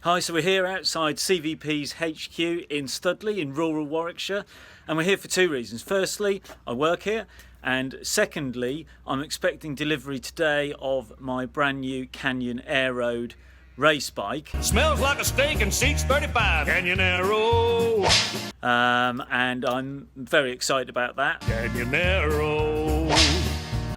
Hi, so we're here outside CVP's HQ in Studley in rural Warwickshire, and we're here for two reasons. Firstly, I work here, and secondly, I'm expecting delivery today of my brand new Canyon Aeroad race bike. Smells like a steak and seats 35. Canyon Aeroad. And I'm very excited about that. Canyon Aeroad.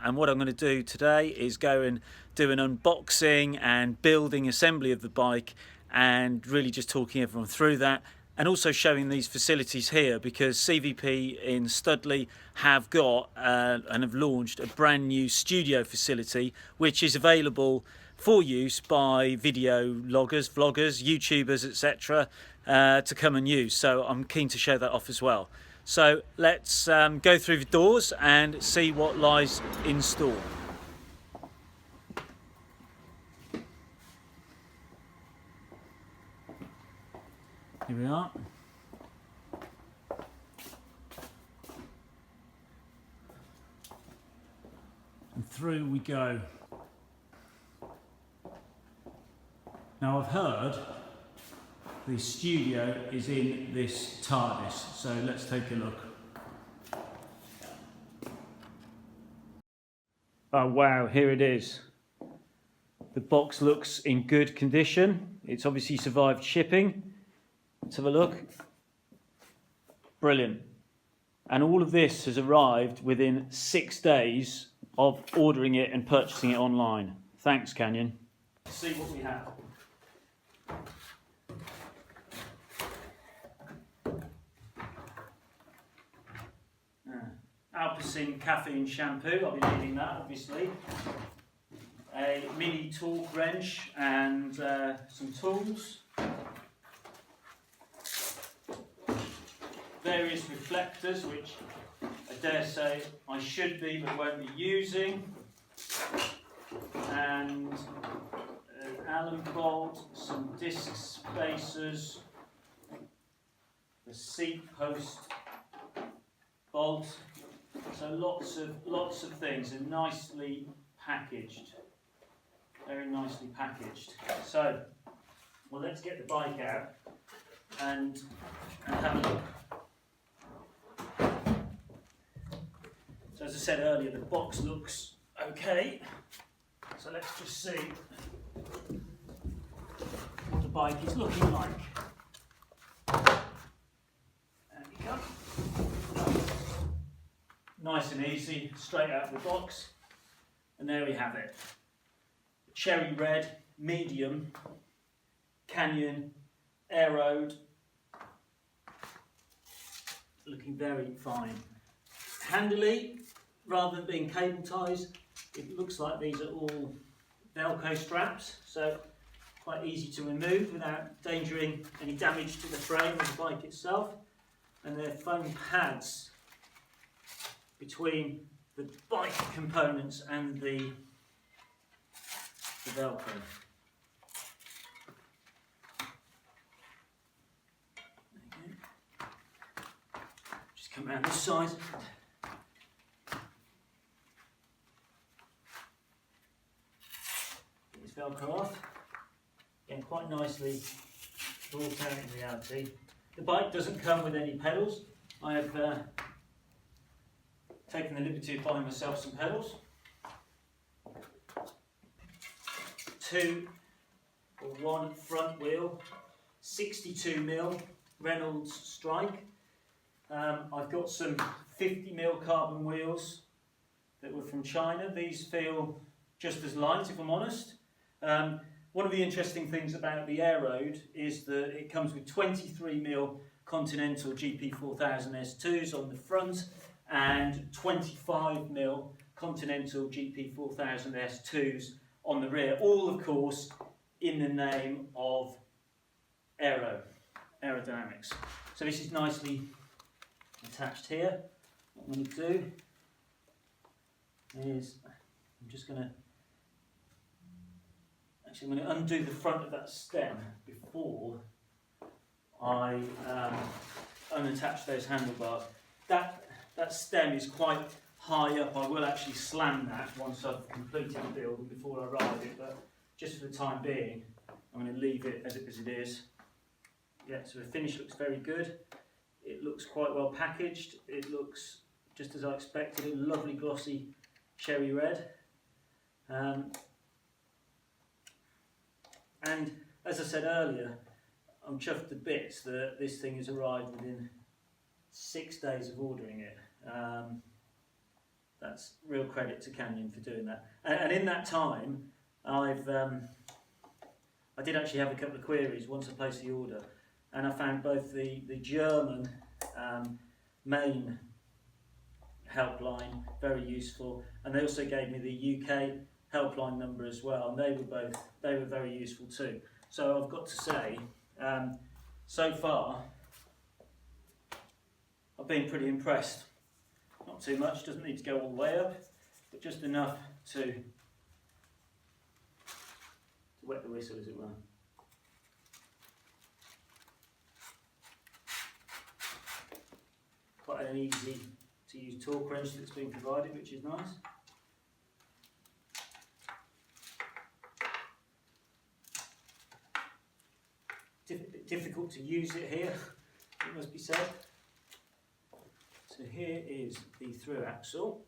And what I'm going to do today is go and do an unboxing and building assembly of the bike, and really just talking everyone through that, and also showing these facilities here, because CVP in Studley have got and have launched a brand new studio facility which is available for use by video loggers, vloggers, YouTubers, etc. To come and use. So I'm keen to show that off as well. So let's go through the doors and see what lies in store. Here we are. And through we go. Now I've heard the studio is in this TARDIS, so let's take a look. Oh wow, here it is. The box looks in good condition. It's obviously survived shipping. Let's have a look. Brilliant. And all of this has arrived within 6 days of ordering it and purchasing it online. Thanks, Canyon. Let's see what we have. Alpecin caffeine shampoo, I'll be needing that obviously. A mini torque wrench and some tools. Various reflectors, which I dare say I should be but won't be using, and an Allen bolt, some disc spacers, the seat post bolt. So lots of things, and nicely packaged, very nicely packaged. So, well, let's get the bike out and have a look. So as I said earlier, the box looks okay. So let's just see what the bike is looking like. There we go. Nice and easy, straight out of the box. And there we have it. Cherry red, medium, Canyon Aeroad. Looking very fine. Handily, rather than being cable ties, it looks like these are all Velcro straps, so quite easy to remove without endangering any damage to the frame of the bike itself. And they're foam pads between the bike components and the Velcro. There you go. Just come around this side. Velcro off. Again, quite nicely brought out in reality. The bike doesn't come with any pedals. I have taken the liberty of buying myself some pedals. 2 or 1 front wheel, 62mm Reynolds strike. I've got some 50mm carbon wheels that were from China. These feel just as light, if I'm honest. One of the interesting things about the Aeroad is that it comes with 23mm Continental GP4000 S2s on the front and 25mm Continental GP4000 S2s on the rear, all of course in the name of aerodynamics. So this is nicely attached here. What I'm going to do is I'm going to undo the front of that stem before I unattach those handlebars. That stem is quite high up. I will actually slam that once I've completed the build and before I ride it, but just for the time being, I'm going to leave it as it is. Yeah, so the finish looks very good. It looks quite well packaged. It looks just as I expected, a lovely glossy cherry red. And as I said earlier, I'm chuffed to bits that this thing has arrived within 6 days of ordering it. That's real credit to Canyon for doing that. And in that time, I did actually have a couple of queries once I placed the order, and I found both the German main helpline very useful, and they also gave me the UK helpline number as well, and they were very useful too. So I've got to say, so far I've been pretty impressed. Not too much, doesn't need to go all the way up, but just enough to wet the whistle, as it were. Quite an easy to use torque wrench that's been provided, which is nice. Difficult to use it here, it must be said. So here is the through axle.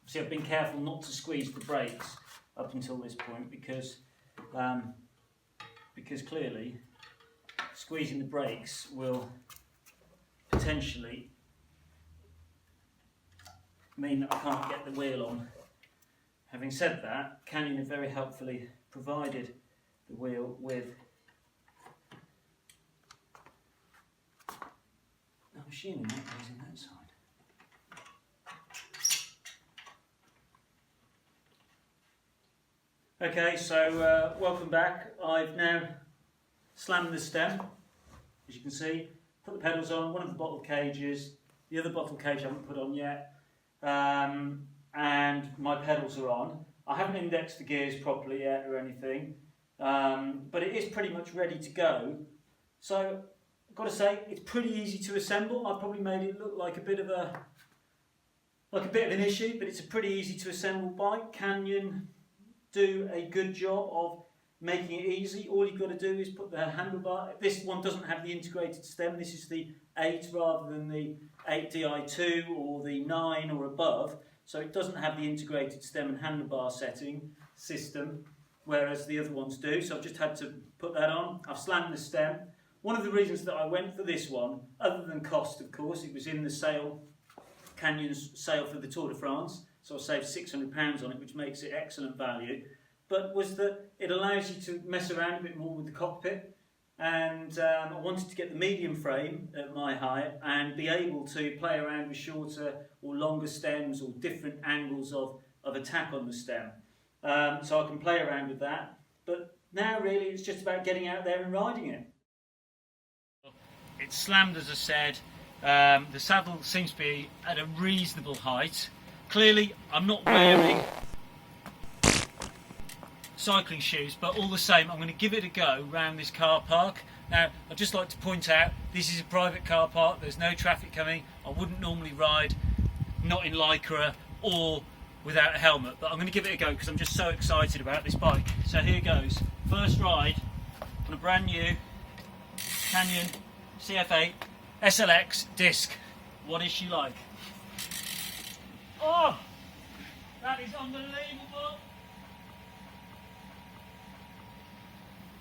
See, I've been careful not to squeeze the brakes up until this point because clearly squeezing the brakes will potentially mean that I can't get the wheel on. Having said that, Canyon have very helpfully provided the wheel with, I'm assuming that goes in that side. Okay, so welcome back. I've now slammed the stem, as you can see, put the pedals on, one of the bottle cages, the other bottle cage I haven't put on yet, and my pedals are on. I haven't indexed the gears properly yet or anything, but it is pretty much ready to go. So I've got to say, it's pretty easy to assemble. I've probably made it look like a bit of an issue, but it's a pretty easy to assemble bike. Canyon do a good job of making it easy. All you've got to do is put the handlebar. This one doesn't have the integrated stem. This is the 8 rather than the 8DI2 or the 9 or above. So it doesn't have the integrated stem and handlebar setting system, whereas the other ones do. So I've just had to put that on. I've slammed the stem. One of the reasons that I went for this one, other than cost, of course, it was in the sale, Canyon's sale for the Tour de France. So I saved £600 on it, which makes it excellent value. But was that it allows you to mess around a bit more with the cockpit. And I wanted to get the medium frame at my height and be able to play around with shorter or longer stems or different angles of attack on the stem. So I can play around with that. But now really it's just about getting out there and riding it. It's slammed, as I said. The saddle seems to be at a reasonable height. Clearly I'm not wearing cycling shoes, but all the same I'm going to give it a go round this car park. Now I'd just like to point out this is a private car park, there's no traffic coming. I wouldn't normally ride not in Lycra or without a helmet, but I'm going to give it a go because I'm just so excited about this bike. So here goes, first ride on a brand new Canyon CF SLX DISC. What is she like? Oh, that is unbelievable.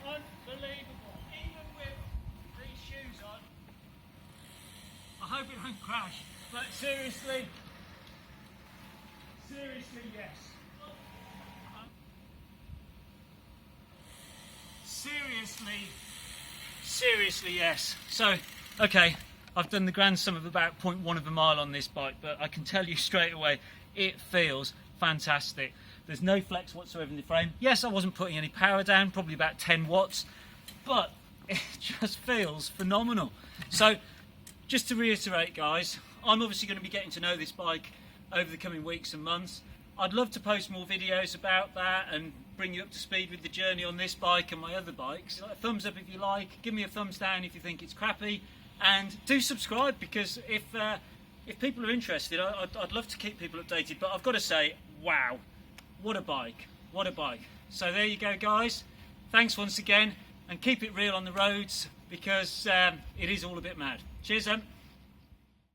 Unbelievable. Even with these shoes on. I hope it won't crash, but seriously yes. Seriously yes. So, okay, I've done the grand sum of about 0.1 of a mile on this bike, but I can tell you straight away, it feels fantastic. There's no flex whatsoever in the frame. Yes, I wasn't putting any power down, probably about 10 watts, but it just feels phenomenal. So, just to reiterate, guys, I'm obviously going to be getting to know this bike over the coming weeks and months. I'd love to post more videos about that and bring you up to speed with the journey on this bike and my other bikes. A thumbs up if you like, give me a thumbs down if you think it's crappy, and do subscribe, because if people are interested, I'd love to keep people updated. But I've got to say, wow, what a bike. what a bike. So there you go, guys. Thanks once again, and keep it real on the roads, because it is all a bit mad. Cheers then.